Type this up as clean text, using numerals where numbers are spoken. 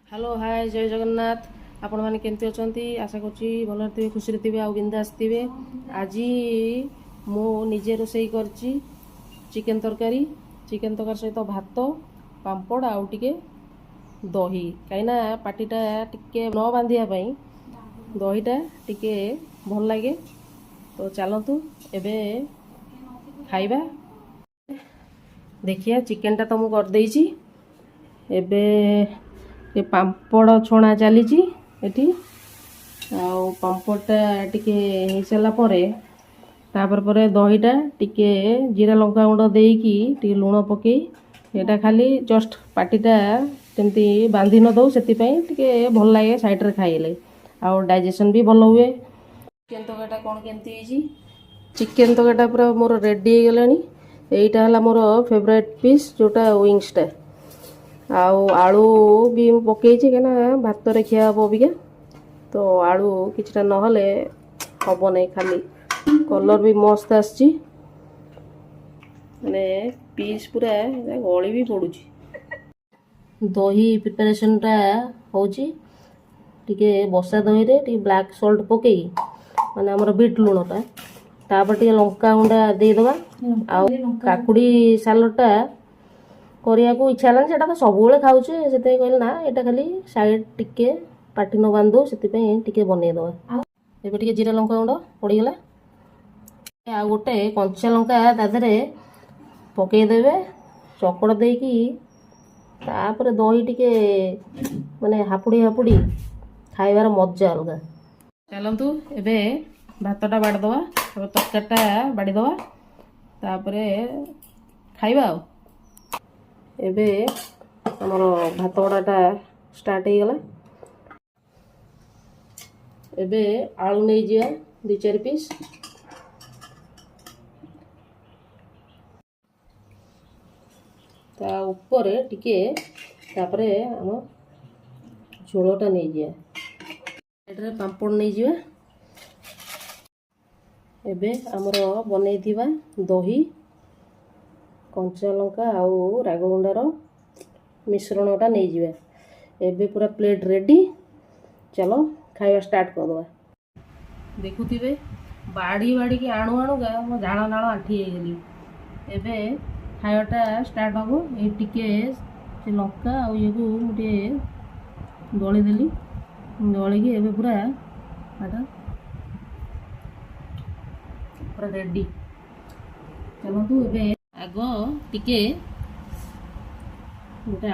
Hello hi जय जगन्नाथ। आपण मैंने केमती अच्छा आशा करुँची भल थे खुशी थे आ बिंदास थे। आज मु निजे रोसई कर चिकेन तरकारी सहित भात पांपड़ आउ टिके दही कहीं पार्टीटा टिके न बांधापी दहीटा टिके भल लगे। तो चलतु एबे खाइबा। देखिए चिकेनटा तो मुझे करदेची एबे पांपड़ छणा चली एटी पांपड़टा टिके हो सारा पर दहीटा टिके जीरा लंका गुंड देकी टिके लुण पकई एटा खाली जस्ट पार्टीटा जमी बांधि न दो से भल लगे सैड्रे खाइले आउ डाइजेशन भी भल हुए। चिकेन तरकारीटा कौन केमती चिकेन तरकारीटा पूरा मोर रेडी हो गलानी। एटा है मोर फेवरेट पीस जोटा विंग्सटा आउ आलू भी पकई कहीं भात रे खिया हम अबिका। तो आलू किछटा नहले हम नहीं खाली कलर भी मस्त आसी माने पीस पूरा गली भी पड़ू। दही प्रिपरेशनटा होची टिके बसा दही रे टिके ब्लैक सॉल्ट पकई माने हमर बीट लुणटा तापर टिके लंका गुंडा देदेबा आउ काकुड़ी सालडटा करिया को इच्छा लानी सेटा तो सब खाऊे से कहले ना एटा खाली साइड टिके पाटी न बांधो से टिके बनईदबा। एबे टिके जीरा लंका गुंड पड़गला आ गोटे कंचा लंका तादे पकईदेवे चकड़ देकी तापर दही टिके माने हापुड़ी हापुड़ी खाइबार मजा अलग। चलतु एबे भातटा बाड़ीदबा तरकारीटा बाड़ीदबा तापर खाइबा। एबे हमर भात बड़ाटा स्टार्ट हो गला। एबे आलू नहीं जिया 2-4 पीस ता ऊपर टिके तापरे हम झोलटा नहीं जिया एटरे पांपड़ नहीं जिया। एबे हमर बनै दिबा दही कंचा लंका आउ राग गुंडार मिश्रणटा नहीं जिबा। एबे पूरा प्लेट रेडी चलो खाइबा स्टार्ट कर दवा। देखुथिबे बाड़ी बाड़ी की आणु आणुगा मो झाण नाण आठी हो गली। एबे खाइबाटा स्टार्ट हम ए टिके से लंका आउ ये को मुटे दली देली दली की एबे पूरा आटा पूरा रेडी। चलो तू एबे आगो टिके गोटे